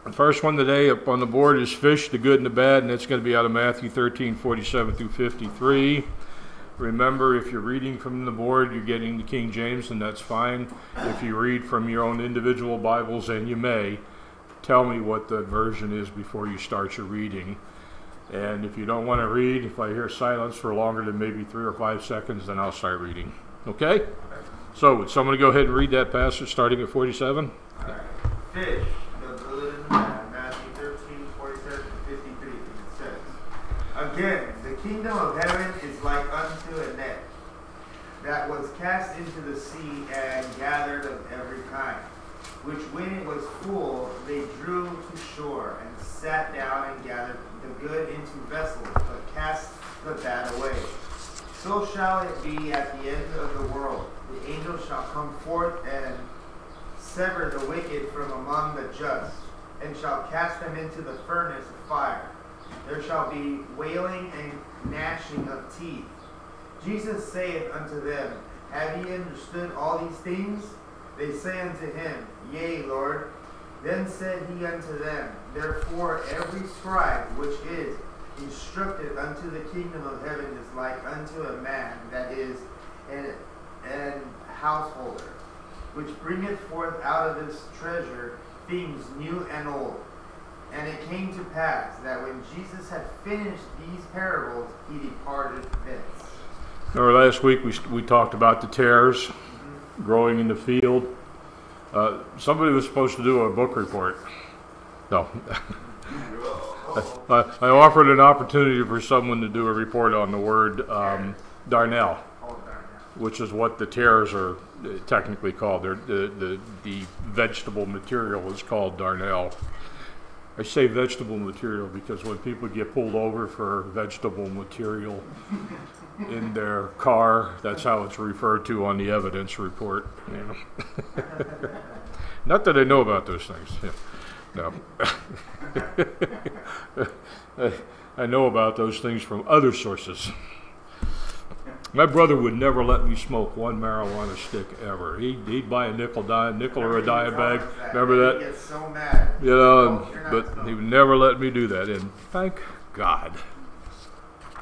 The first one today up on the board is fish, the good and the bad, and it's going to be out of Matthew 13:47 through 53. Remember, if you're reading from the board, you're getting the King James, and that's fine. If you read from your own individual Bibles, and you may, tell me what the version is before you start your reading. And if you don't want to read, if I hear silence for longer than maybe 3 or 5 seconds, then I'll start reading. Okay? So, would someone go ahead and read that passage starting at 47? All right. Fish, the good and the bad, Matthew 13:47 to 53. It says, Again, the kingdom of heaven is like unto a net that was cast into the sea and gathered of every kind, which when it was full, they drew to shore and sat down and gathered the good into vessels, but cast the bad away. So shall it be at the end of the world. The angels shall come forth and sever the wicked from among the just, and shall cast them into the furnace of fire. There shall be wailing and gnashing of teeth. Jesus saith unto them, Have ye understood all these things? They say unto him, Yea, Lord. Then said he unto them, Therefore every scribe which is instructed unto the kingdom of heaven is like unto a man that is an householder, which bringeth forth out of his treasure things new and old. And it came to pass that when Jesus had finished these parables, he departed thence. Remember last week we talked about the tares growing in the field. Somebody was supposed to do a book report. No. I offered an opportunity for someone to do a report on the word darnel, which is what the tares are technically called. The vegetable material is called darnel. I say vegetable material because when people get pulled over for vegetable material in their car, that's how it's referred to on the evidence report. You know. Not that I know about those things. Yeah. No. I know about those things from other sources. My brother would never let me smoke one marijuana stick ever. He'd buy a nickel or a dime bag. Remember that? He gets so mad. You know, but he would never let me do that. And thank God.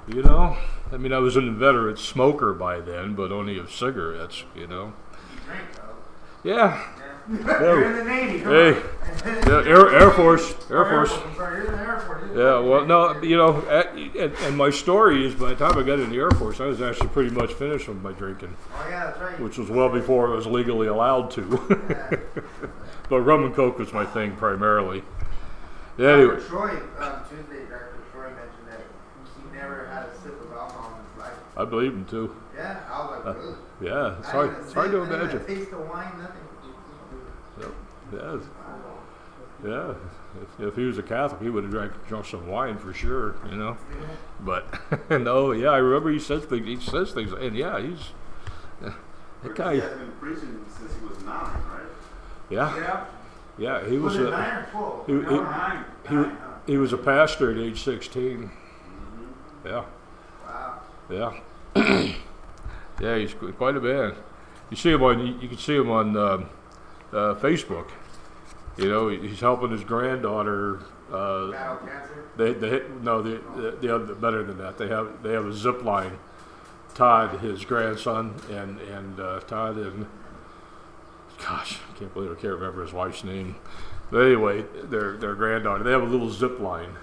You know, I mean, I was an inveterate smoker by then, but only of cigarettes. You know. You drink, though. Yeah. You're in the Navy. Hey. Yeah, Air Force. I'm sorry, you're in the Air Force. Yeah, well, no, you know, and my story is by the time I got in the Air Force, I was actually pretty much finished with my drinking. Oh, yeah, that's right. Which was well before it was legally allowed to. Yeah. But rum and coke was my thing primarily. Yeah, anyway. Dr. Troy, Tuesday, Dr. Troy mentioned that he never had a sip of alcohol in his life. I believe him too. Yeah, I was like, ugh. Yeah, it's hard to imagine. Taste of wine, nothing. Yep. Yeah. Yeah. If he was a Catholic, he would have drunk some wine for sure, you know. But no, yeah, I remember he says things. He says things, and yeah, he's that guy. He hasn't been preaching since he was 9, right? Yeah. Yeah, he was it a 9 or 12? he was a pastor at age 16. Mm-hmm. Yeah. Wow. Yeah. Yeah, he's quite a man. You see him on. You can see him on Facebook. You know, he's helping his granddaughter. Battle cancer? The other better than that. They have a zip line. Todd, his grandson, and Todd and gosh, I can't believe I can't remember his wife's name. But anyway, their granddaughter. They have a little zip line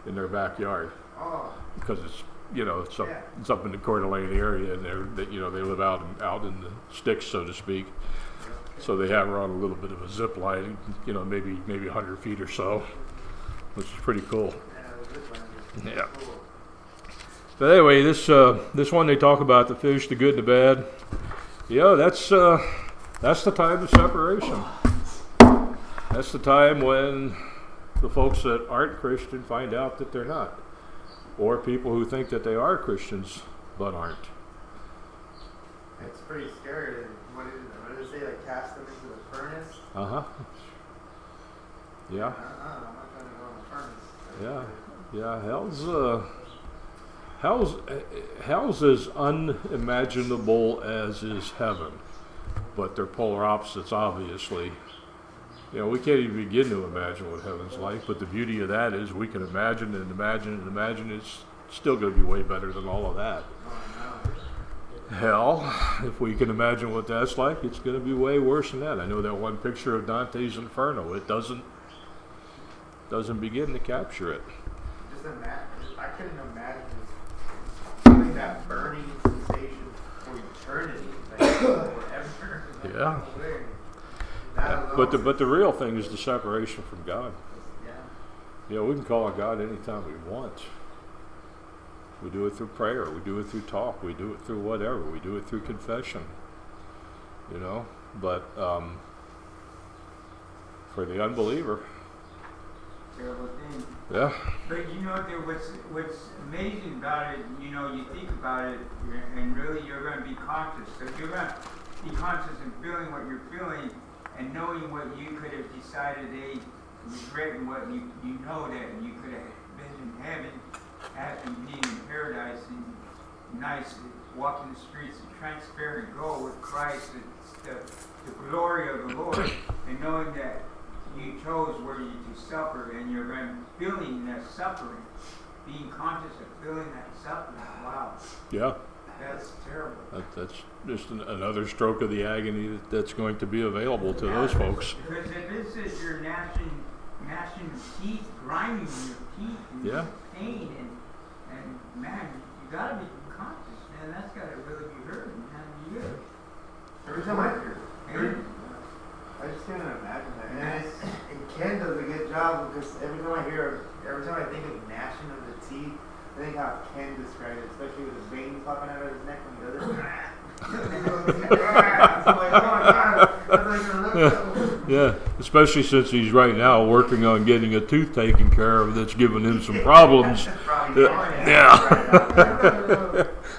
in their backyard because it's it's up in the Coeur d'Alene area, and they live out in the sticks, so to speak. So they have her on a little bit of a zip line, maybe 100 feet or so, which is pretty cool. Yeah. But anyway, this one they talk about the fish, the good and the bad. Yeah, that's the time of separation. That's the time when the folks that aren't Christian find out that they're not, or people who think that they are Christians but aren't. It's pretty scary. What did it say? Like cast them into the furnace? Yeah. I'm not going to go in the furnace. Yeah. Hell's as unimaginable as is heaven, but they're polar opposites, obviously. You know, we can't even begin to imagine what heaven's like, but the beauty of that is we can imagine and imagine and imagine. It's still going to be way better than all of that. Hell, if we can imagine what that's like, it's going to be way worse than that. I know that one picture of Dante's Inferno. It doesn't begin to capture it. Just imagine. I couldn't imagine feeling that burning sensation for eternity, like forever. Yeah. But the real thing is the separation from God. Yeah. You know, we can call on God anytime we want. We do it through prayer. We do it through talk. We do it through whatever. We do it through confession. You know, but for the unbeliever, terrible thing. yeah. But you know, what's amazing about it, you know, you think about it, and really you're going to be conscious. So you're going to be conscious and feeling what you're feeling, and knowing what you could have decided, regretting what you know that you could have been in heaven, and being in paradise, and nice, walking the streets of transparent gold with Christ, the glory of the Lord, and knowing that you chose where you to suffer, and you're feeling that suffering, being conscious of feeling that suffering. Wow. Yeah. That's terrible. That's just another stroke of the agony that's going to be available to those folks. Because if this is your gnashing of teeth, grinding your teeth, and Yeah. pain, and man, you gotta be conscious, man. That's gotta really be hurting, man. You gotta. Every time I just can't imagine that. And Ken does a good job because every time I think of gnashing of the teeth, I think how Ken described it, especially with his veins popping out of his neck when he does it. Yeah, especially since he's right now working on getting a tooth taken care of that's giving him some problems. Yeah.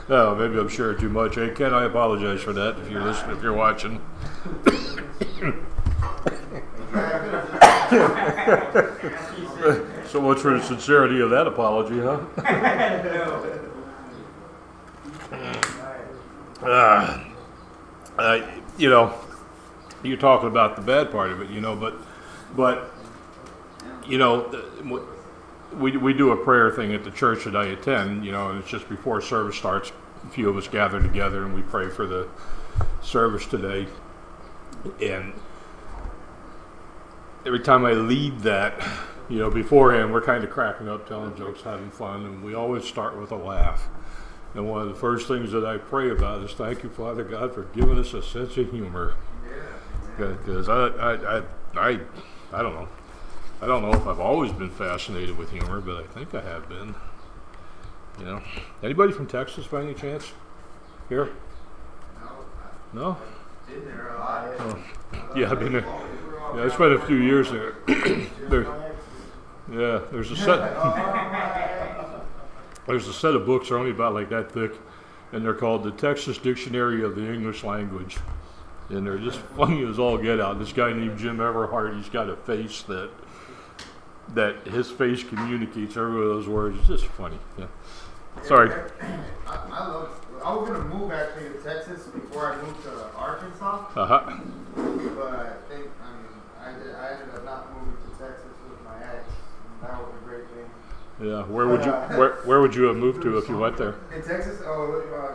Oh, maybe I'm sharing too much. Hey, Ken, I apologize for that if you're listening, if you're watching. So much for the sincerity of that apology, huh? You know, you're talking about the bad part of it, you know, but you know, we do a prayer thing at the church that I attend, you know, and it's just before service starts. A few of us gather together and we pray for the service today. And every time I lead that, you know, beforehand, we're kind of cracking up, telling jokes, having fun, and we always start with a laugh. And one of the first things that I pray about is thank you, Father God, for giving us a sense of humor. Because I don't know. I don't know if I've always been fascinated with humor, but I think I have been. You know, anybody from Texas by any chance? Here? No? Been there a lot. Oh. Yeah, I've been there. Yeah, I spent a few years there. Yeah, there's a set of books that are only about like that thick, and they're called the Texas Dictionary of the English Language, and they're just funny as all get out. This guy named Jim Everhart, he's got a face that his face communicates every one of those words. It's just funny. Yeah. Sorry. I was gonna move actually to Texas before I moved to Arkansas. Uh-huh. But I ended up not moving to Texas with my ex. And that was a great thing. Yeah. Where would you have moved to if you went there? In Texas,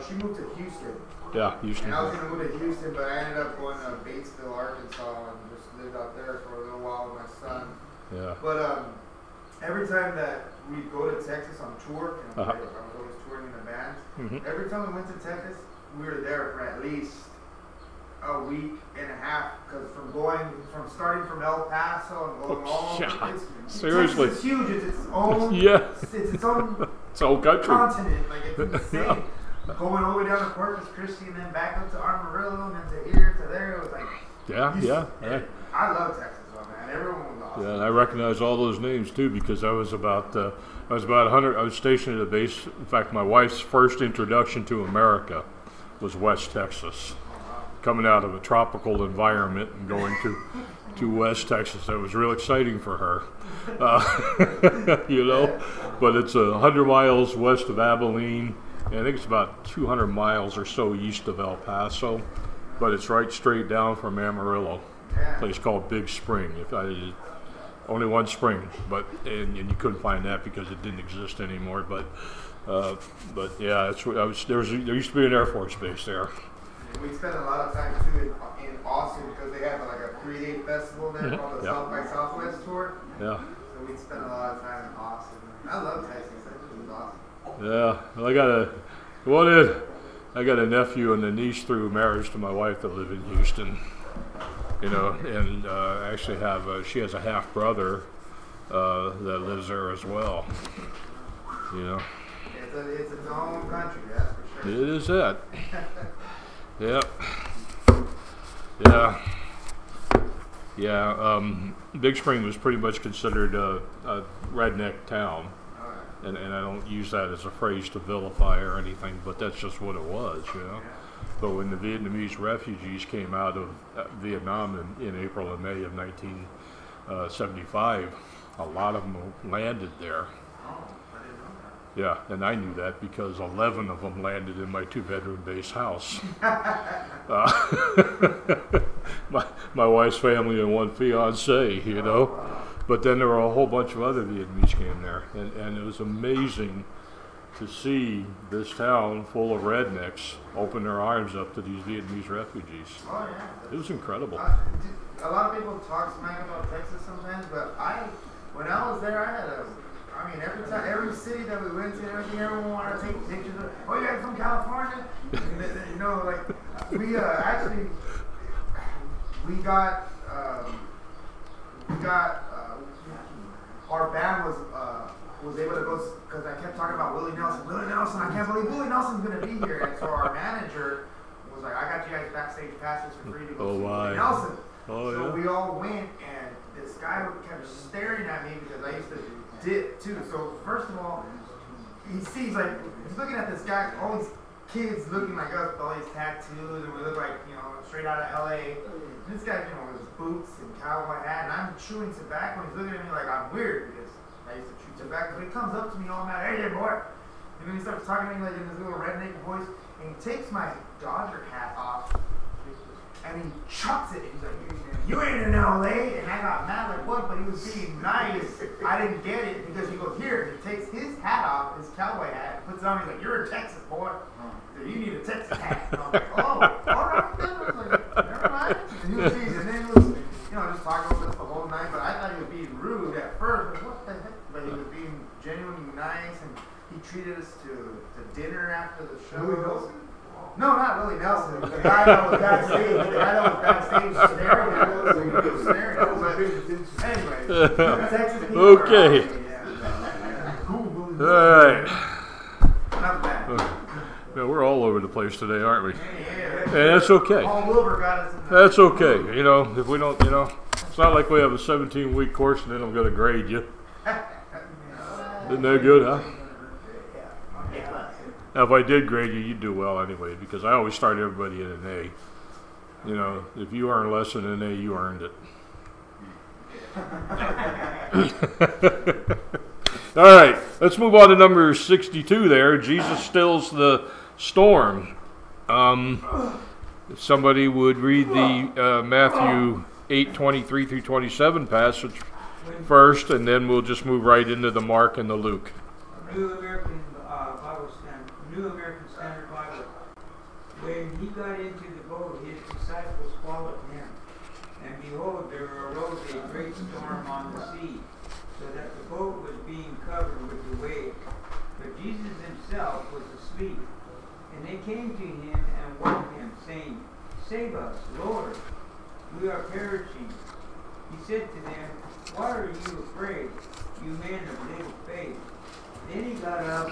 she moved to Houston. Yeah, Houston. And I was gonna move to Houston, but I ended up going to Batesville, Arkansas, and just lived out there for a little while with my son. Yeah. But every time that we go to Texas on tour, and I was always touring in a band. Mm-hmm. Every time we went to Texas, we were there for at least a week and a half, because from starting from El Paso and going all over. Seriously, Texas is huge. It's its own. Yeah. It's its own. It's whole country. Continent. Like it's insane. Going all the way down to Corpus Christi and then back up to Amarillo and then to here to there. It was like. Yeah. I love Texas, man. Everyone was awesome. Yeah, and I recognize all those names too because I was about 100. I was stationed at a base. In fact, my wife's first introduction to America was West Texas. Coming out of a tropical environment and going to West Texas, that was real exciting for her. You know, but it's 100 miles west of Abilene, and I think it's about 200 miles or so east of El Paso, but it's right straight down from Amarillo. Yeah. place called Big Spring. Only one spring, and you couldn't find that because it didn't exist anymore. But yeah, there used to be an Air Force base there. We spent a lot of time too in Austin because they have like a 3-day festival there called the South by Southwest tour. Yeah. So we spent a lot of time in Austin. I love Texas. Texas is awesome. Yeah. Well, I got a nephew and a niece through marriage to my wife that live in Houston. You know, and I actually she has a half brother that lives there as well. You know. It's its own country, that's for sure. It is that. Yep. Yeah. Big Spring was pretty much considered a redneck town, and I don't use that as a phrase to vilify or anything, but that's just what it was, you know. But when the Vietnamese refugees came out of Vietnam in April and May of 1975, a lot of them landed there. Yeah, and I knew that because 11 of them landed in my 2-bedroom base house. My wife's family and one fiance, you know. But then there were a whole bunch of other Vietnamese came there, and it was amazing to see this town full of rednecks open their arms up to these Vietnamese refugees. Oh, yeah. It was incredible. A lot of people talk smack about Texas sometimes, but when I was there, every city that we went to, everyone wanted to take pictures of, oh, you guys from California? You know, like, we got our band was able to go, because I kept talking about Willie Nelson. I can't believe Willie Nelson's going to be here. And so our manager was like, I got you guys backstage passes for free to go see Willie Nelson. Oh, so yeah. we all went, and this guy kept staring at me because I used to dip too. So first of all, he's looking at this guy, all these kids looking like us with all these tattoos, and we look like, you know, straight out of LA. And this guy, you know, with his boots and cowboy hat, and I'm chewing tobacco, and he's looking at me like I'm weird because I used to chew tobacco. So he comes up to me all mad, hey there, boy. And then he starts talking to me like in this little redneck voice, and he takes my Dodger hat off, and he chucks it. He's like, you ain't in LA. And I got mad like, what? But he was being nice. I didn't get it because he goes, here. He takes his hat off, his cowboy hat, and puts it on. He's like, you're in Texas, boy. So you need a Texas hat. And I was like, oh, all right then. I was like, never mind. And he was just talking with us the whole night. But I thought he was being rude at first. Like, what the heck? But he was being genuinely nice, and he treated us to dinner after the show. Willie Nelson? No, not Willie Nelson. The guy that was backstage. But anyway, Texas people. Okay. All right. Not bad. Yeah, we're all over the place today, aren't we? Yeah. And that's okay. Paul Wilbur got us. That's okay. You know, if we don't, you know, it's not like we have a 17-week course and then I'm going to grade you. Isn't that good, huh? Now, if I did grade you, you'd do well anyway, because I always start everybody at an A. You know, if you earn less than an A, you earned it. All right, let's move on to number 62 there. Jesus stills the storm. If somebody would read the Matthew 8:23 through 27 passage first, and then we'll just move right into the Mark and the Luke. New American Standard Bible. When he got into the boat, his disciples followed him. And behold, there arose a great storm on the sea, so that the boat was being covered with the waves. But Jesus himself was asleep. And they came to him and woke him, saying, Save us, Lord, we are perishing. He said to them, Why are you afraid, you men of little faith? Then he got up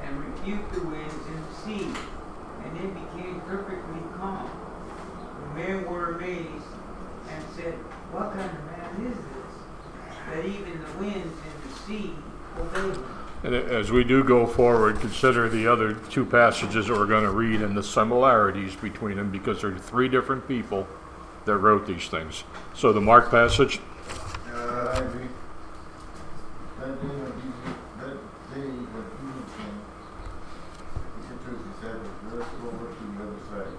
and rebuked the winds and the sea, and it became perfectly calm. The men were amazed and said, What kind of man is this, that even the winds and the sea obey him? And as we do go forward, consider the other two passages that we're going to read and the similarities between them, because there are three different people that wrote these things. So the Mark passage. I agree. That day of Jesus came, he said to his disciples, let us go over to the other side.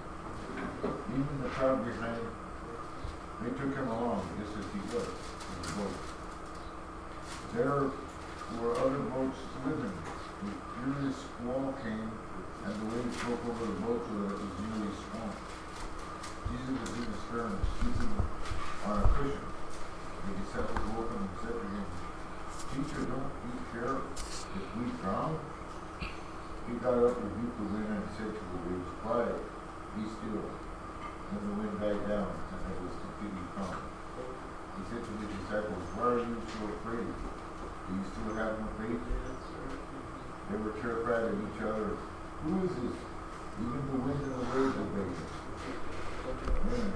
Leaving the crowd behind, they took There were other boats with him. A furious squall came, and the waves broke over the boat so that it was nearly swamped. Jesus was in the stern, seated on a cushion. The disciples woke him and said to him, Teacher, don't you care if we drown? He got up, rebuked the wind, and said to the waves, Quiet, be still. Then the wind died down, and it was completely calm. He said to the disciples, Why are you so afraid? Do you still have no faith? They were terrified at each other. Who is this? Even the wind and the waves obey him.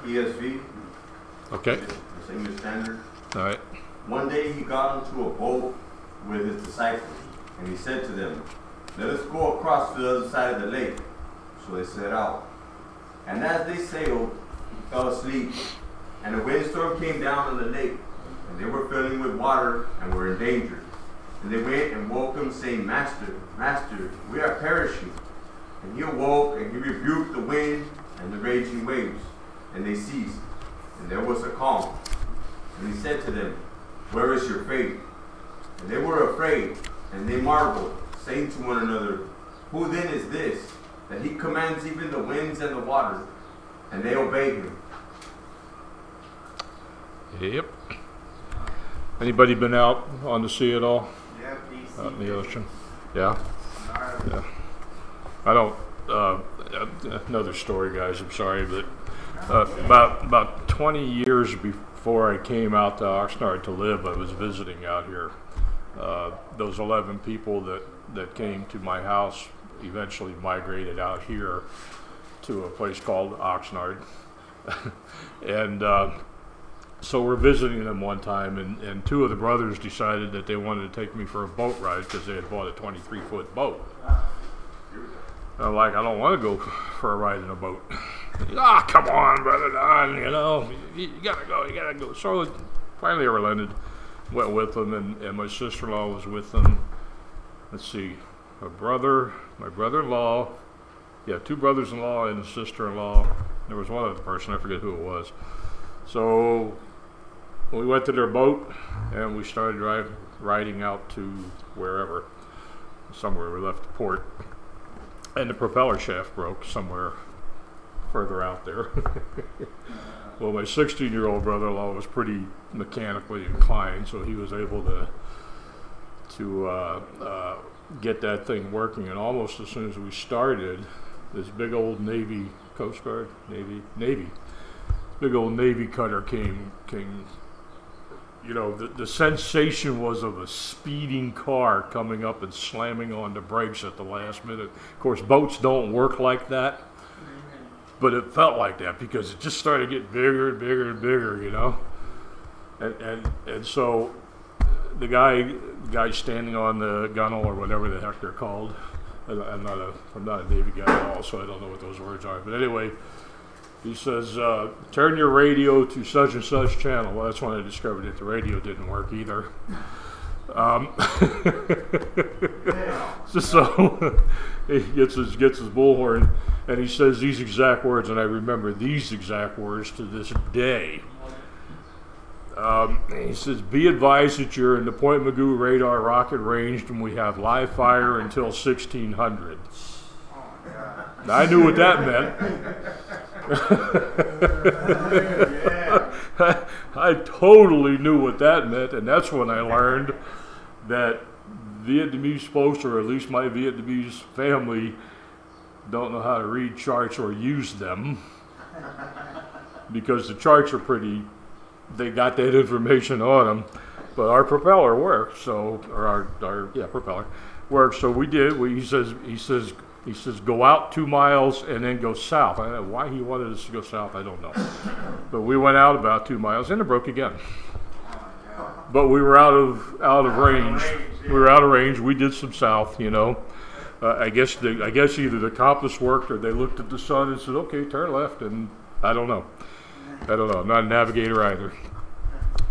ESV, Okay. it's English Standard. All right. One day he got into a boat with his disciples, and he said to them, Let us go across to the other side of the lake. So they set out. And as they sailed, he fell asleep, and a windstorm came down on the lake, and they were filling with water and were in danger. And they went and woke him, saying, Master, Master, we are perishing. And he awoke, and he rebuked the wind and the raging waves, and they ceased. And there was a calm. And he said to them, Where is your faith? And they were afraid, and they marveled, saying to one another, Who then is this, that he commands even the winds and the water, and they obey him? Yep. Anybody been out on the sea at all? Yeah, DC. Out in the ocean? Yeah. Gnarly. Yeah. I don't. Another story, guys. I'm sorry, but about 20 years before I came out to Oxnard to live, I was visiting out here. Those 11 people that came to my house eventually migrated out here to a place called Oxnard, and so we're visiting them one time, and two of the brothers decided that they wanted to take me for a boat ride because they had bought a 23-foot boat. I'm like, I don't want to go for a ride in a boat. Come on, brother Don, you gotta go. So finally I relented, went with them, and my sister-in-law was with them. Let's see, my brother-in-law, two brothers-in-law and a sister-in-law. There was one other person, I forget who it was. So we went to their boat, and we started riding out to wherever, somewhere. We left the port. And the propeller shaft broke somewhere further out there. Well, my 16-year-old brother-in-law was pretty mechanically inclined, so he was able to get that thing working. And almost as soon as we started, this big old Navy, Coast Guard, Navy, big old Navy cutter came. The sensation was of a speeding car coming up and slamming on the brakes at the last minute. Of course, boats don't work like that, but it felt like that because it just started getting bigger and bigger and bigger, And so the guy standing on the gunnel or whatever the heck they're called. I'm not a Navy guy at all, so I don't know what those words are. But anyway, he says, turn your radio to such and such channel. Well, that's when I discovered that the radio didn't work either. So he gets his bullhorn, and he says these exact words, and I remember these exact words to this day. He says, be advised that you're in the Point Mugu radar rocket range, and we have live fire until 1600. Now, I knew what that meant. I totally knew what that meant, and that's when I learned that Vietnamese folks, or at least my Vietnamese family, don't know how to read charts or use them, because the charts are they got that information on them, but our propeller works, our propeller works, so we did. He says, go out 2 miles and then go south. I don't know why he wanted us to go south, I don't know. But we went out about 2 miles and it broke again. But we were out of range. We were out of range. We did some south, I guess either the compass worked or they looked at the sun and said, okay, turn left, and I don't know. I'm not a navigator either.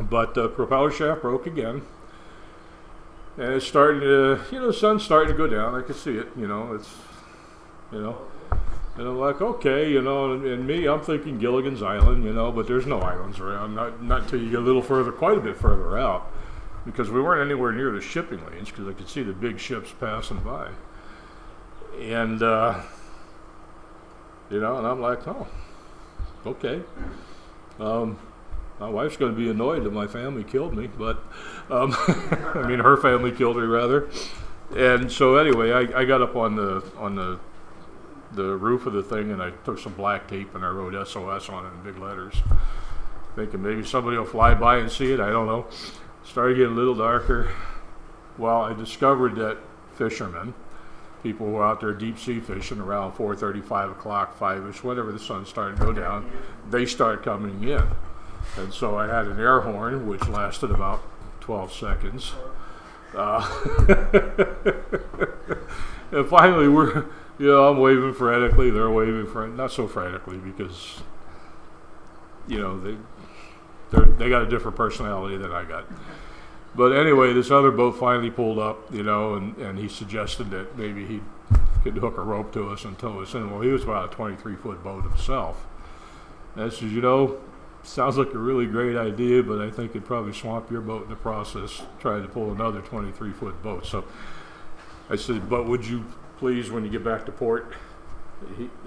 But the propeller shaft broke again. And it's starting to, the sun's starting to go down. I can see it, And I'm like, okay, you know, and me, I'm thinking Gilligan's Island, you know, but there's no islands around, not until you get a little further, quite a bit further out, because we weren't anywhere near the shipping lanes, because I could see the big ships passing by. And, you know, and I'm like, oh, okay. My wife's going to be annoyed that my family killed me, but, I mean, her family killed me, rather. And so anyway, I got up on the roof of the thing, and I took some black tape and I wrote SOS on it in big letters, thinking maybe somebody will fly by and see it. I don't know. Started getting a little darker. Well, I discovered that fishermen, people who were out there deep sea fishing around 4:30, 5 o'clock, 5ish, whenever the sun started to go down, they started coming in. And so I had an air horn, which lasted about 12 seconds. And finally, I'm waving frantically. They're waving not so frantically, because, you know, they got a different personality than I got. But anyway, this other boat finally pulled up, you know, and he suggested that maybe he could hook a rope to us and tow us in. Well, he was about a 23-foot boat himself. And I said, you know, sounds like a really great idea, but I think it'd probably swamp your boat in the process trying to pull another 23-foot boat. So I said, but would you please, when you get back to port,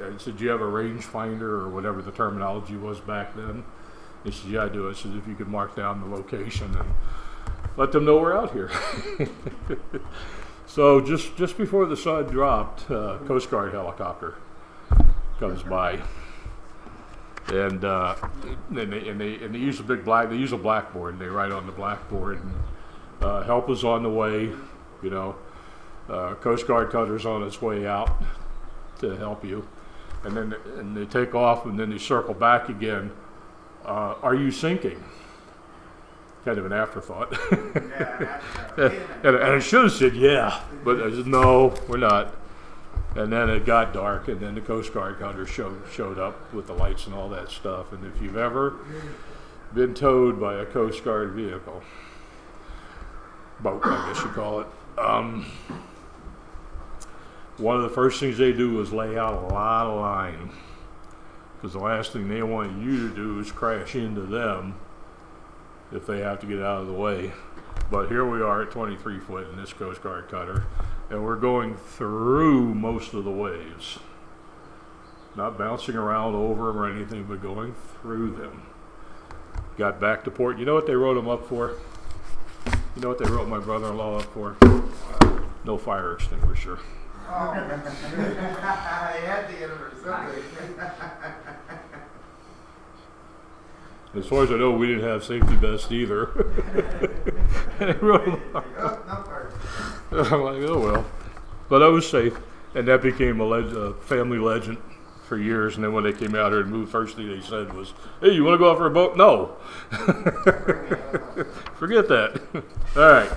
I said, do you have a range finder or whatever the terminology was back then? He said, yeah, I do. I said, if you could mark down the location and let them know we're out here. So just before the sun dropped, Coast Guard helicopter comes by, and they use a blackboard. And they write on the blackboard, and help is on the way, you know. Coast Guard cutter's on its way out to help you, and then they take off, and then they circle back again. Are you sinking? Kind of an afterthought. And I should have said yeah, but I said no, we're not. And then it got dark, and then the Coast Guard cutter showed up with the lights and all that stuff. And if you've ever been towed by a Coast Guard vehicle, boat, I guess you call it, one of the first things they do is lay out a lot of line, because the last thing they want you to do is crash into them if they have to get out of the way. But here we are at 23 foot in this Coast Guard cutter, and we're going through most of the waves, not bouncing around over them or anything, but going through them. Got back to port. You know what they wrote them up for? You know what they wrote my brother-in-law up for? No fire extinguisher. Oh, they had to get him for something. As far as I know, we didn't have safety vests either. And they wrote them up. I'm like, oh well. But I was safe, and that became a family legend for years. And then when they came out here and moved, first thing they said was, "Hey, you want to go out for a boat?" No. Forget that. All right.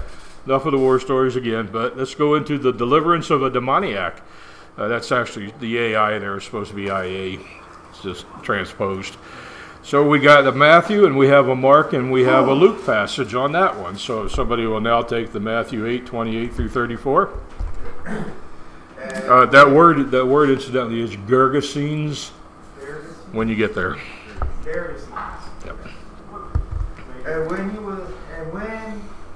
Enough of the war stories again, but let's go into the deliverance of a demoniac. That's actually the AI there is supposed to be IA. It's just transposed. So we got a Matthew, and we have a Mark, and we have a Luke passage on that one. So somebody will now take the Matthew 8:28 through 34. That word incidentally is Gergesenes when you get there. Yep. And when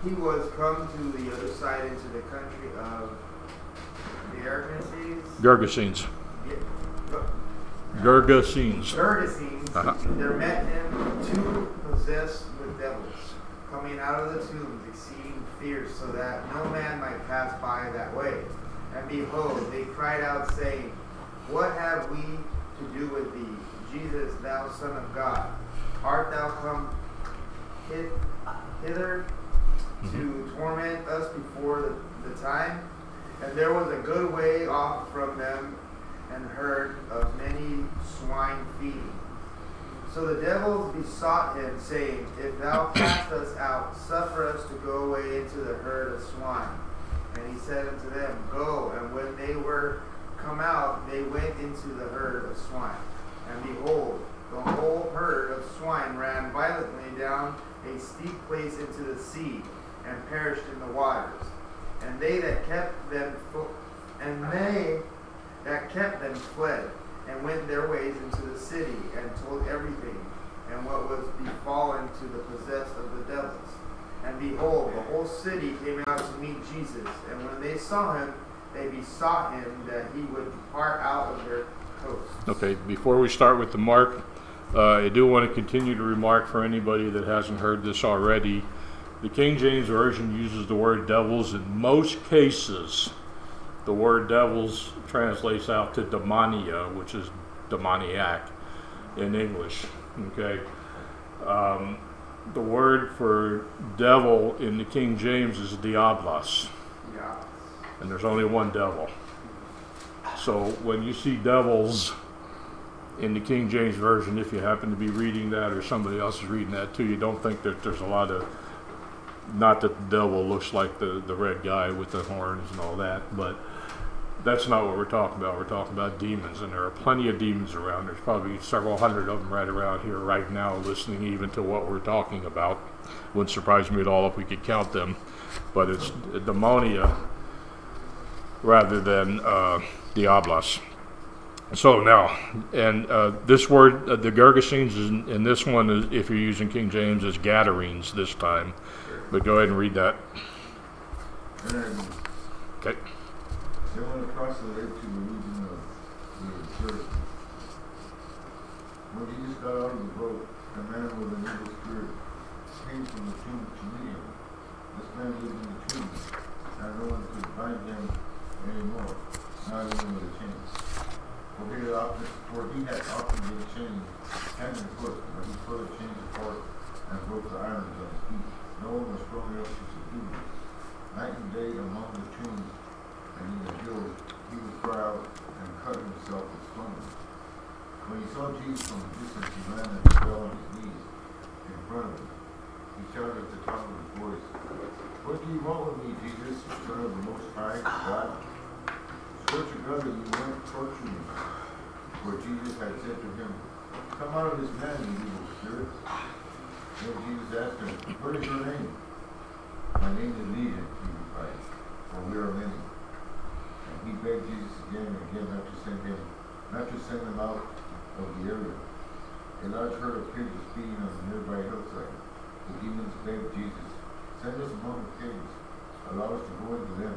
he was come to the other side into the country of the Gergesenes. Gergesenes. There met him two possessed with devils, coming out of the tombs, exceeding fierce, so that no man might pass by that way. And behold, they cried out, saying, What have we to do with thee, Jesus, thou Son of God? Art thou come hither to torment us before the time? And there was a good way off from them, and herd of many swine feeding. So the devils besought him, saying, If thou cast us out, suffer us to go away into the herd of swine. And he said unto them, Go. And when they were come out, they went into the herd of swine. And behold, the whole herd of swine ran violently down a steep place into the sea, and perished in the waters. And they that kept them fled. and went their ways into the city, and told everything, and what was befallen to the possessed of the devils. And behold, the whole city came out to meet Jesus, and when they saw him, they besought him that he would depart out of their coasts. Okay, before we start with the mark, I do want to continue to remark for anybody that hasn't heard this already. The King James Version uses the word devils. In most cases, the word devils translates out to demonia, which is demoniac in English. Okay. The word for devil in the King James is diablos. Yeah. And there's only one devil. So when you see devils in the King James Version, if you happen to be reading that or somebody else is reading that too, you don't think that there's a lot of, not that the devil looks like the red guy with the horns and all that, but that's not what we're talking about. We're talking about demons, and there are plenty of demons around. There's probably several hundred of them right around here right now listening even to what we're talking about. Wouldn't surprise me at all if we could count them, but it's demonia rather than diablos. So now, and this word, the Gergesenes, in this one, is, if you're using King James, is Gadarenes this time. But go ahead and read that. Okay. They went across the lake to the region of the Gergesenes. When Jesus got out of the boat, a man with an evil spirit came from the tomb to meet him. This man lived in the tomb, and no one could bind him anymore, not even with a chain. For he had often been chained hand and foot, but he put the chains apart and broke the irons on his feet. No one was strong enough to subdue him. Night and day among the tombs and in the hills, he would cry out and cut himself with stones. When he saw Jesus from a distance, he ran and fell on his knees in front of him. He shouted at the top of his voice, "What do you want with me, Jesus, Son of the Most High God? Swear to God that you won't torture me." For Jesus had said to him, "Come out of this man, you evil spirit." Then Jesus asked him, "What is your name?" "My name is Legion," he replied, "for we are many." And he begged Jesus again and again not to send him out of the area. A large herd of pigs was feeding on the nearby hillside. The demons begged Jesus, "Send us among the pigs. Allow us to go into them."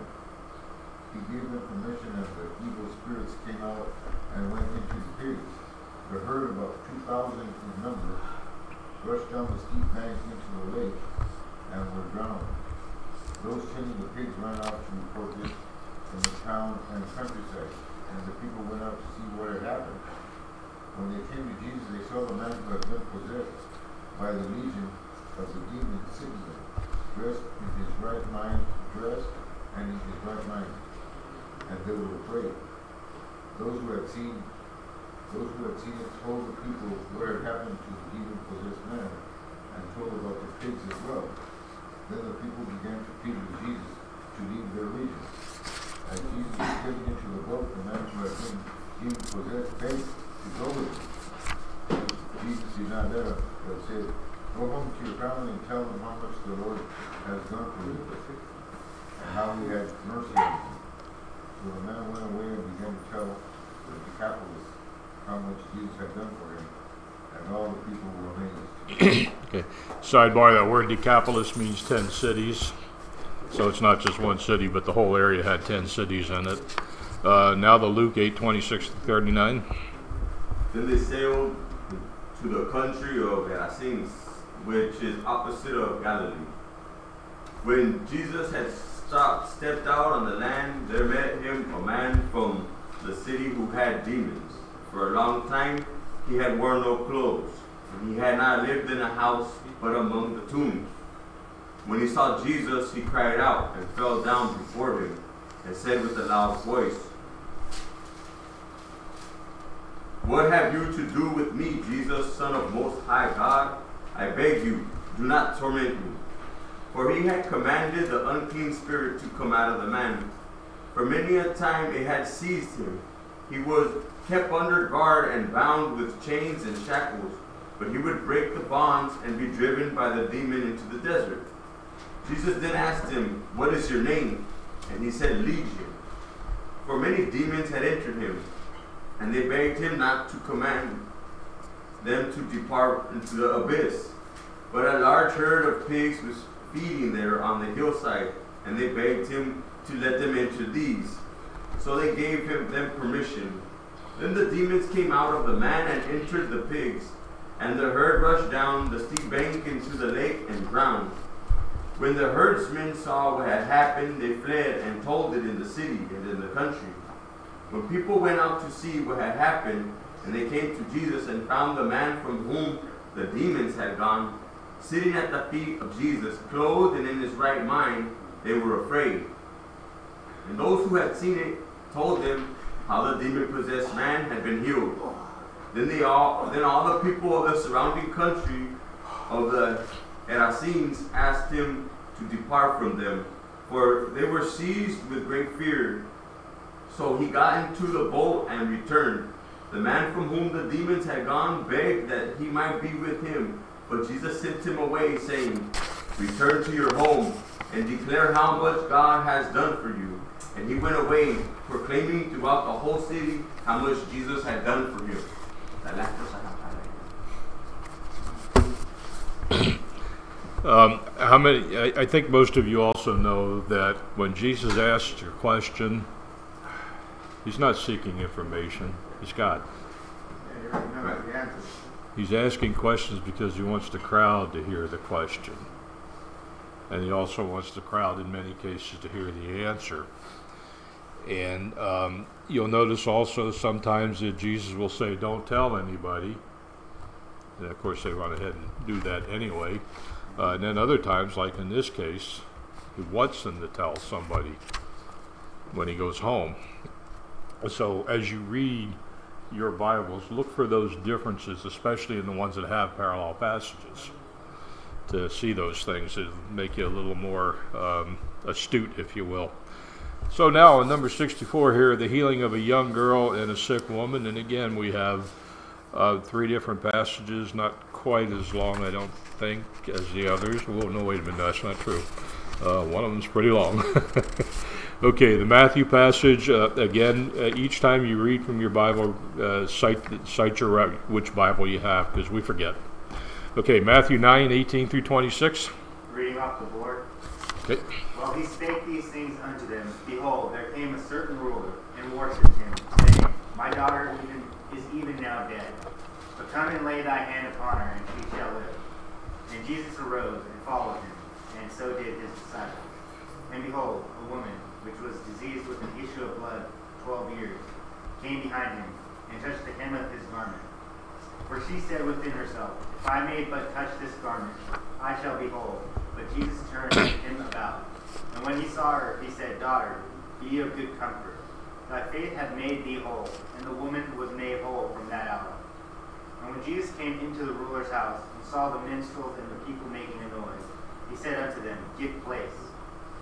He gave them permission, and the evil spirits came out and went into the pigs. The herd, about 2,000 in number, rushed down the steep bank into the lake and were drowned. Those tending the pigs ran out to report this in the town and countryside, and the people went out to see what had happened. When they came to Jesus, they saw the man who had been possessed by the legion of the demons sitting there, dressed in his right mind, and they were afraid. Those who had seen it told the people what had happened to the demon-possessed man, and told about the pigs as well. Then the people began to plead with Jesus to leave their region. As Jesus was getting into the boat, the man who had been demon-possessed begged to go with him. Jesus did not let him, but said, "Go home to your family and tell them how much the Lord has done for you, and how he had mercy on you." So the man went away and began to tell the Decapolis how much Jesus had done for him, and all the people were amazed. Okay. Sidebar, that word Decapolis means 10 cities. So it's not just one city, but the whole area had 10 cities in it. Now the Luke 8:26-39. Then they sailed to the country of Gerasenes, which is opposite of Galilee. When Jesus had stepped out on the land, there met him a man from the city who had demons. For a long time he had worn no clothes, and he had not lived in a house but among the tombs. When he saw Jesus, he cried out and fell down before him and said with a loud voice, "What have you to do with me, Jesus, Son of Most High God? I beg you, do not torment me." For he had commanded the unclean spirit to come out of the man. For many a time it had seized him. He was kept under guard and bound with chains and shackles, but he would break the bonds and be driven by the demon into the desert. Jesus then asked him, "What is your name?" And he said, "Legion," for many demons had entered him. and they begged him not to command them to depart into the abyss. But a large herd of pigs was feeding there on the hillside, and they begged him to let them into these. So they gave them permission. Then the demons came out of the man and entered the pigs, and the herd rushed down the steep bank into the lake and drowned. When the herdsmen saw what had happened, they fled and told it in the city and in the country. When people went out to see what had happened, and they came to Jesus and found the man from whom the demons had gone, sitting at the feet of Jesus, clothed and in his right mind, they were afraid. And those who had seen it told them how the demon-possessed man had been healed. Then all the people of the surrounding country of the Gerasenes asked him to depart from them, for they were seized with great fear. So he got into the boat and returned. The man from whom the demons had gone begged that he might be with him, but Jesus sent him away, saying, "Return to your home and declare how much God has done for you." And he went away, proclaiming throughout the whole city how much Jesus had done for him. How many? I think most of you also know that when Jesus asks your question, he's not seeking information. He's God. Yeah, you already know the answer. He's asking questions because he wants the crowd to hear the question. And he also wants the crowd, in many cases, to hear the answer. And you'll notice also sometimes that Jesus will say, "Don't tell anybody." And of course, they went ahead and do that anyway. And then other times, like in this case, he wants them to tell somebody when he goes home. So as you read your Bibles, look for those differences, especially in the ones that have parallel passages, to see those things that make you a little more astute, if you will. So now in number 64 here, the healing of a young girl and a sick woman. And again, we have 3 different passages, not quite as long, I don't think, as the others. Whoa, no, wait a minute, that's not true. One of them's pretty long. Okay, the Matthew passage, again, each time you read from your Bible, cite your which Bible you have, because we forget. Okay, Matthew 9:18 through 26. Reading off the board. Okay. While he spake these things unto them, behold, there came a certain ruler, and worshipped him, saying, My daughter is even now dead. But come and lay thy hand upon her, and she shall live. And Jesus arose and followed him, and so did his disciples. And behold, a woman, which was diseased with an issue of blood 12 years, came behind him, and touched the hem of his garment. For she said within herself, If I may but touch this garment, I shall be whole. But Jesus turned him about. And when he saw her, he said, Daughter, be of good comfort. Thy faith hath made thee whole. And the woman was made whole from that hour. And when Jesus came into the ruler's house, and saw the minstrels and the people making a noise, he said unto them, Give place,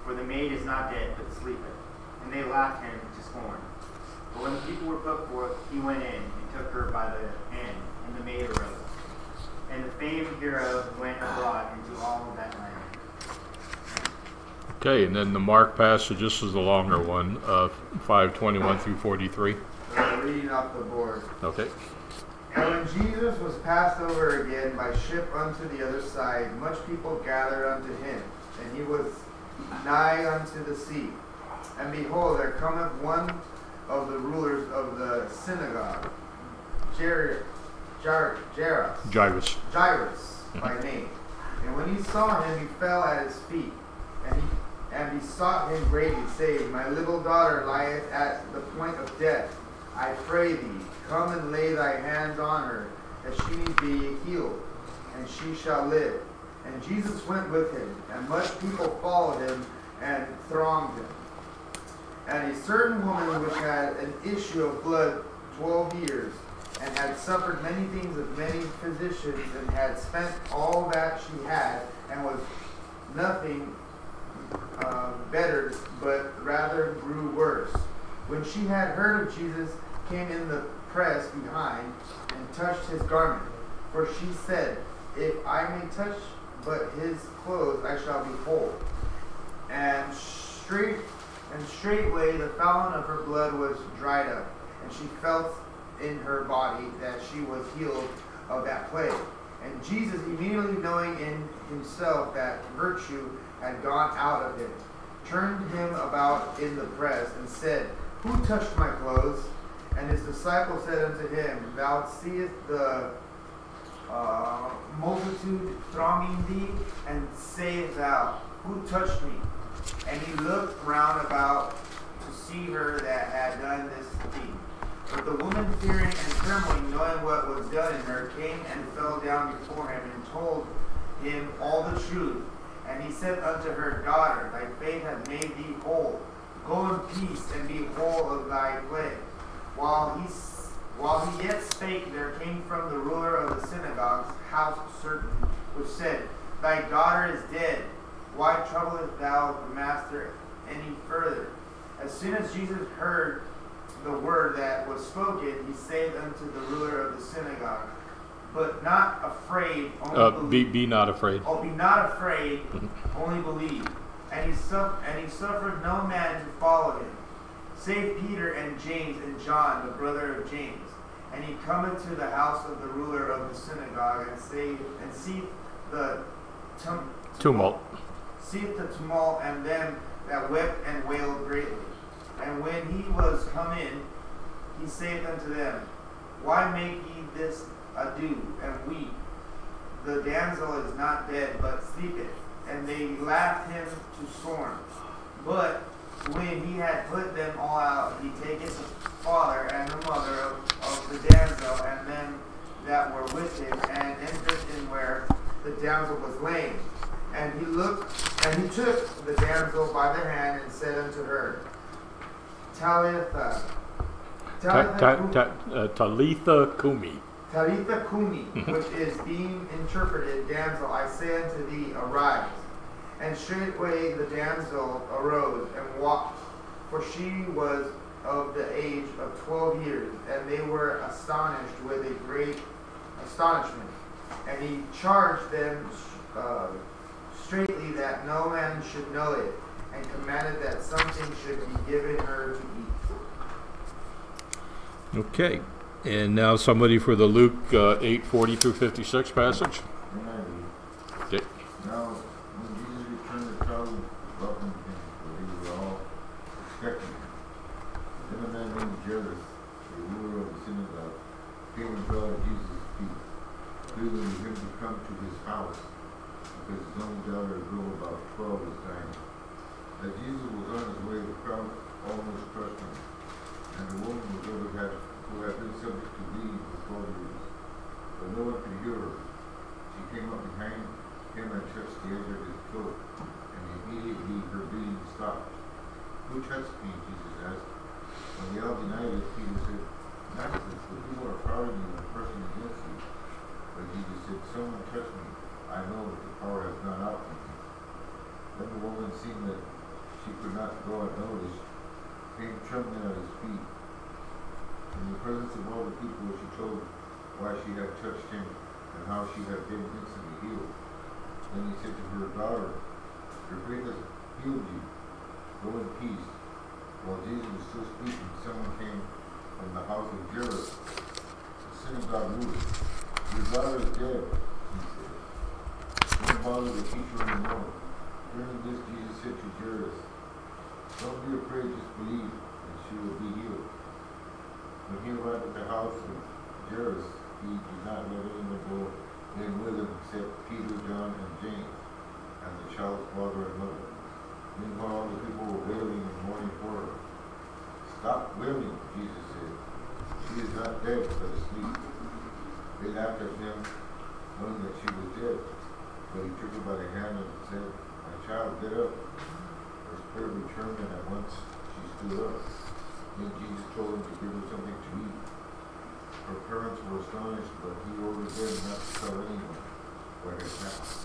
for the maid is not dead, but sleepeth. And they laughed him to scorn. But when the people were put forth, he went in, and took her by the hand, and the maid arose. And the fame hereof went abroad into all that land. Okay, and then the Mark passage, this is the longer one, 5:21 through 43. Reading off the board. Okay. And when Jesus was passed over again by ship unto the other side, much people gathered unto him, and he was nigh unto the sea. And behold, there cometh one of the rulers of the synagogue, Jairus by name. And when he saw him, he fell at his feet, and besought him greatly, saying, My little daughter lieth at the point of death. I pray thee, come and lay thy hands on her, that she may be healed, and she shall live. And Jesus went with him, and much people followed him and thronged him. And a certain woman which had an issue of blood 12 years, and had suffered many things of many physicians, and had spent all that she had, and was nothing bettered, but rather grew worse. When she had heard of Jesus, came in the press behind, and touched his garment. For she said, If I may touch but his clothes, I shall be whole. And straightway the fountain of her blood was dried up, and she felt in her body, that she was healed of that plague. And Jesus, immediately knowing in himself that virtue had gone out of him, turned him about in the press and said, Who touched my clothes? And his disciples said unto him, Thou seest the multitude thronging thee, and sayest thou, Who touched me? And he looked round about to see her that had done this deed. But the woman, fearing and trembling, knowing what was done in her, came and fell down before him, and told him all the truth. And he said unto her, Daughter, thy faith hath made thee whole. Go in peace, and be whole of thy plague. While he yet spake, there came from the ruler of the synagogue's house certain, which said, Thy daughter is dead. Why troublest thou the master any further? As soon as Jesus heard the word that was spoken, he said unto the ruler of the synagogue, But not afraid, only believe. Be not afraid. Oh, be not afraid, only believe. And he suffered no man to follow him, save Peter and James and John, the brother of James. And he cometh to the house of the ruler of the synagogue, and seeth the Tumult. Seeth the tumult, and them that wept and wailed greatly. And when he was come in, he saith unto them, Why make ye this ado, and weep? The damsel is not dead, but sleepeth. And they laughed him to scorn. But when he had put them all out, he taketh the father and the mother of the damsel, and them that were with him, and entered in where the damsel was laid. And he took the damsel by the hand, and said unto her, Talitha Kumi. Talitha Kumi, which is being interpreted, Damsel, I say unto thee, arise. And straightway the damsel arose and walked, for she was of the age of 12 years, and they were astonished with a great astonishment. And he charged them straitly that no man should know it, and commanded that something should be given her to eat. Okay. And now somebody for the Luke 8:40 through 56 passage. Okay. Now, when Jesus returned, the crowd welcomed him, for they were all expecting him. Then a man named Jairus, the ruler of the synagogue, came and fell at Jesus' feet, pleading with him to come to his house, because his own daughter, a girl about 12, was dying. As Jesus was on his way, the crowd almost crushed him, and the woman was overhead, who had been subject to bleeding for 12 years. But no one could heal her. She came up behind him and touched the edge of his cloak, and immediately her bleeding stopped. Who touched me? Jesus asked. When they all denied it, Peter said, Master, the people are crowding you and pressing against you. But Jesus said, Someone touched me. I know that the power has gone out from me. Then the woman, seeing that she could not go unnoticed, came trembling at his feet. In the presence of all the people, she told why she had touched him and how she had been instantly healed. Then he said to her, Daughter, your faith has healed you. Go in peace. While Jesus was still speaking, someone came from the house of Jairus, the synagogue ruler. Your daughter is dead, he said. Don't bother the teacher anymore. Hearing this, Jesus said to Jairus, Don't be afraid, just believe, and she will be healed. When he arrived at the house of Jairus, he did not let anyone go in with him except Peter, John, and James, and the child's father and mother. Meanwhile, all the people were wailing and mourning for her. Stop wailing, Jesus said. She is not dead, but asleep. They laughed at him, knowing that she was dead. But he took her by the hand and said, My child, get up. Her spirit returned, and at once she stood up. Then Jesus told him to give her something to eat. Her parents were astonished, but he ordered them not to tell anyone what had happened.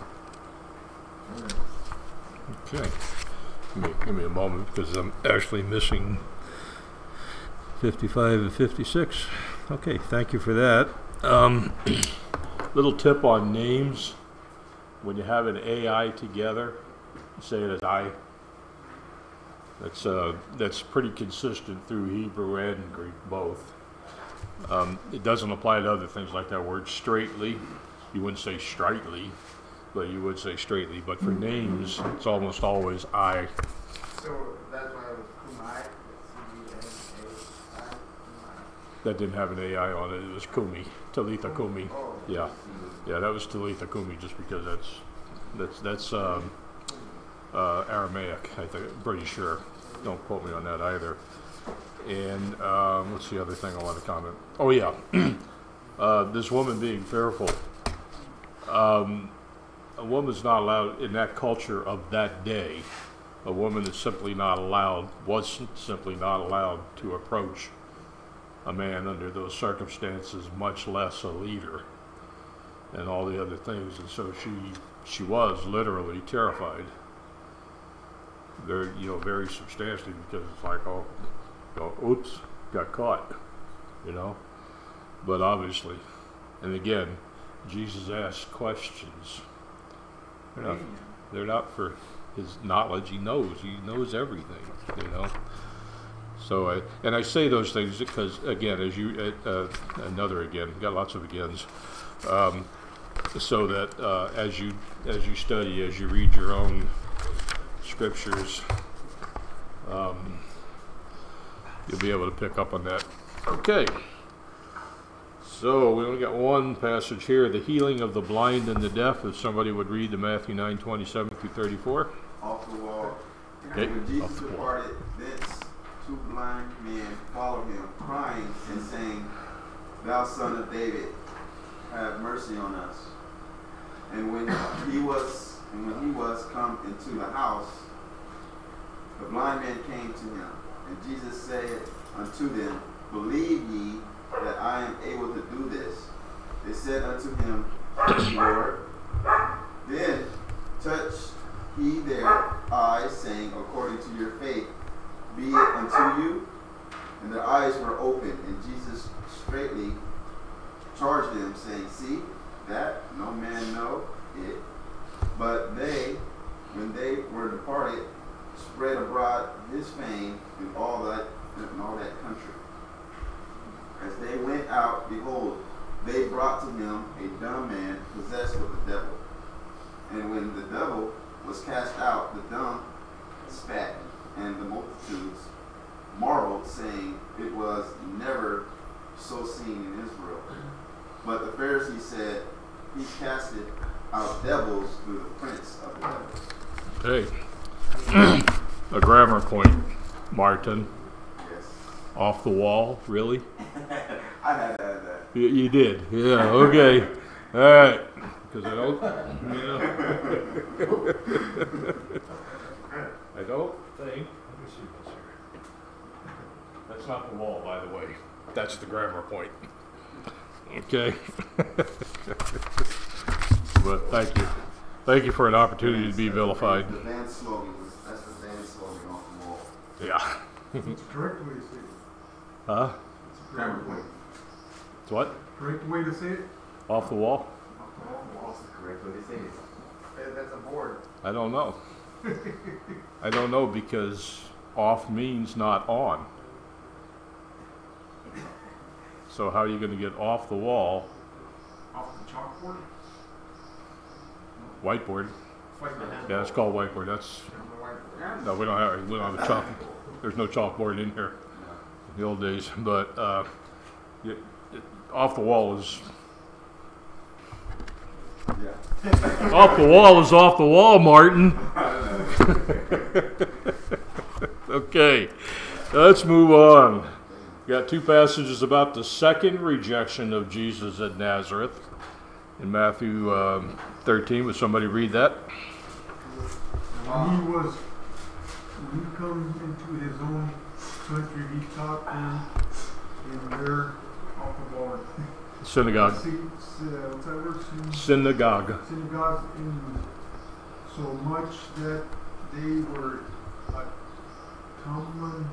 Okay. Give me a moment, because I'm actually missing 55 and 56. Okay, thank you for that. Little tip on names. When you have an AI together, say it as I. That's pretty consistent through Hebrew and Greek both. It doesn't apply to other things like that word straightly. You wouldn't say straightly, but you would say straightly. But for names, it's almost always I. So that's why it was Kumai. C-U-M-A-I. That didn't have an AI on it. It was Kumi, Talitha Kumi. Oh. Yeah, yeah, that was Talitha Kumi, just because that's Aramaic. I think, I'm pretty sure. Don't quote me on that either. And what's the other thing I want to comment? Oh yeah, this woman being fearful. A woman's not allowed in that culture of that day. A woman is simply not allowed, was simply not allowed to approach a man under those circumstances, much less a leader, and all the other things. And so she was literally terrified. Very, very substantially, because it's like, oops, got caught, But obviously, and again, Jesus asks questions. They're not for his knowledge. He knows everything, So, I say those things because, again, as you, got lots of agains, so that as you study, as you read your own scriptures, you'll be able to pick up on that. Okay. So we only got one passage here, the healing of the blind and the deaf. If somebody would read the Matthew 9:27-34. Off the wall. Okay. And when Jesus departed thence, 2 blind men followed him, crying and saying, Thou son of David, have mercy on us. And when he was come into the house, the blind men came to him. And Jesus said unto them, Believe ye that I am able to do this? They said unto him, Lord. Then touched he their eyes, saying, According to your faith, be it unto you. And their eyes were opened, and Jesus straightly charged them, saying, See that no man know it. But they, when they were departed, spread abroad his fame in all that country. As they went out, behold, they brought to him a dumb man possessed with the devil. And when the devil was cast out, the dumb spat, and the multitudes marveled, saying, It was never so seen in Israel. But the Pharisees said, He casted out devils through the prince of the devils. Hey, a grammar point, Martin. Yes. Off the wall, really? I had to add that. You did, yeah. Okay, all right. Because I don't, I don't think. Let me see what's here. That's not the wall, by the way. That's the grammar point. Okay. But thank you for an opportunity to be vilified. The band slogan that's the band slogan off the wall. Yeah. It's the correct way to say it. Huh? It's the correct way. It's what? Correct way to say it? Off the wall? What's the correct way to say it? That's a board. I don't know. I don't know, because off means not on. So how are you going to get off the wall? Off the chalkboard? Whiteboard. Whiteboard. Yeah, it's called whiteboard. That's no, we don't have a chalk. There's no chalkboard in here in the old days. But off the wall is. Yeah. Off the wall is off the wall, Martin. Okay, let's move on. Got two passages about the second rejection of Jesus at Nazareth in Matthew 13. Would somebody read that? When he come into his own country, he taught them in their off the wall. Synagogue. What's that word? Synagogue. Synagogue, in so much that they were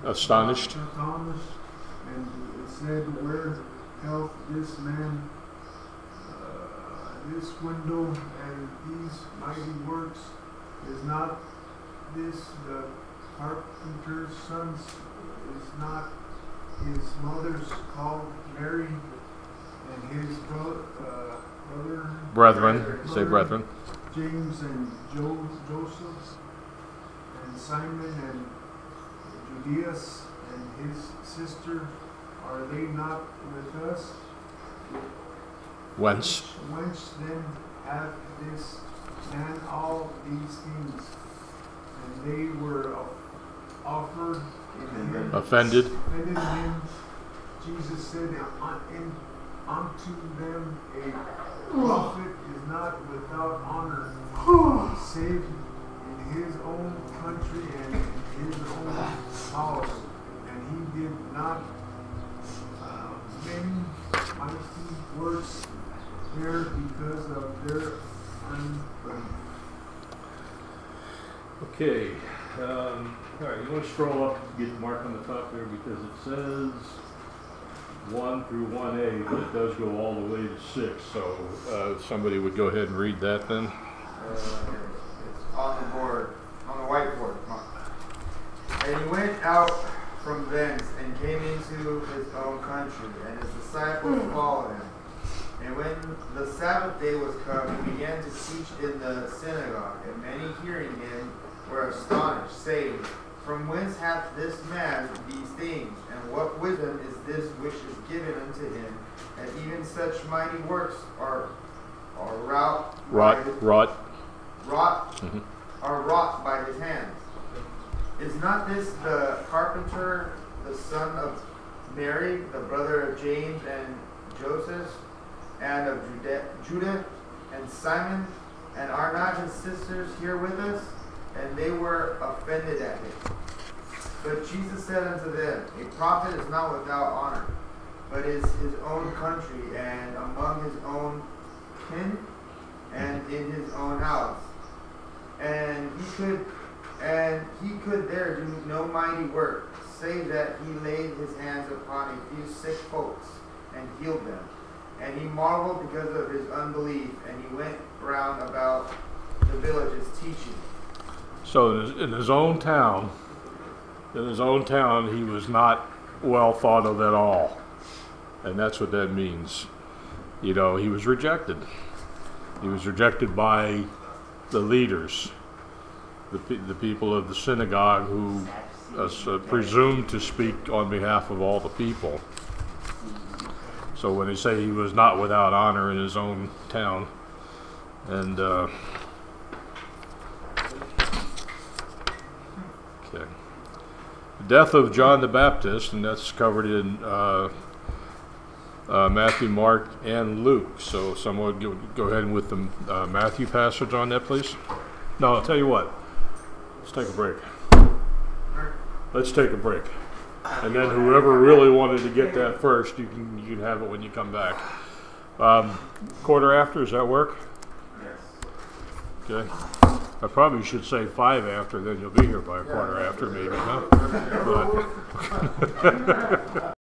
Astonished. And it said, Where hath this man this window and these mighty works? Is not this the carpenter's sons? Is not his mother's called Mary, and his Brethren, say brethren. James and Joseph, and Simon and Judas, and his sister, are they not with us? Whence? Whence then have this man all these things? And they were offered in him. Offended. Offended him. Jesus said unto them, a prophet is not without honor, save in his own country and in his own house. And he did not many mighty works there because of their unbelief. Okay. All right, you want to scroll up to get the mark on the top there because it says 1 through 1a, but it does go all the way to 6. So somebody would go ahead and read that then. It's on the board, on the whiteboard. Come on. And he went out from thence and came into his own country, and his disciples followed him. And when the Sabbath day was come, he began to teach in the synagogue, and many hearing him were astonished, saying, From whence hath this man these things? And what wisdom is this which is given unto him? And even such mighty works are wrought by his hands. Is not this the carpenter, the son of Mary, the brother of James and Joseph, and of Judah and Simon? And are not his sisters here with us? And they were offended at him. But Jesus said unto them, A prophet is not without honor, but is his own country, and among his own kin, and in his own house. And he could there do no mighty work, save that he laid his hands upon a few sick folks, and healed them. And he marveled because of his unbelief, and he went round about the villages teaching. So in his own town, he was not well thought of at all. And that's what that means. You know, he was rejected. He was rejected by the leaders, the people of the synagogue who presumed to speak on behalf of all the people. So when they say he was not without honor in his own town, and okay, the death of John the Baptist, and that's covered in Matthew, Mark, and Luke. So someone go ahead with the Matthew passage on that, please. No, I'll tell you what. Let's take a break. Let's take a break. And then whoever really wanted to get that first, you can have it when you come back. Quarter after, does that work? Yes. Okay. I probably should say 5 after, then you'll be here by a quarter after maybe, huh? But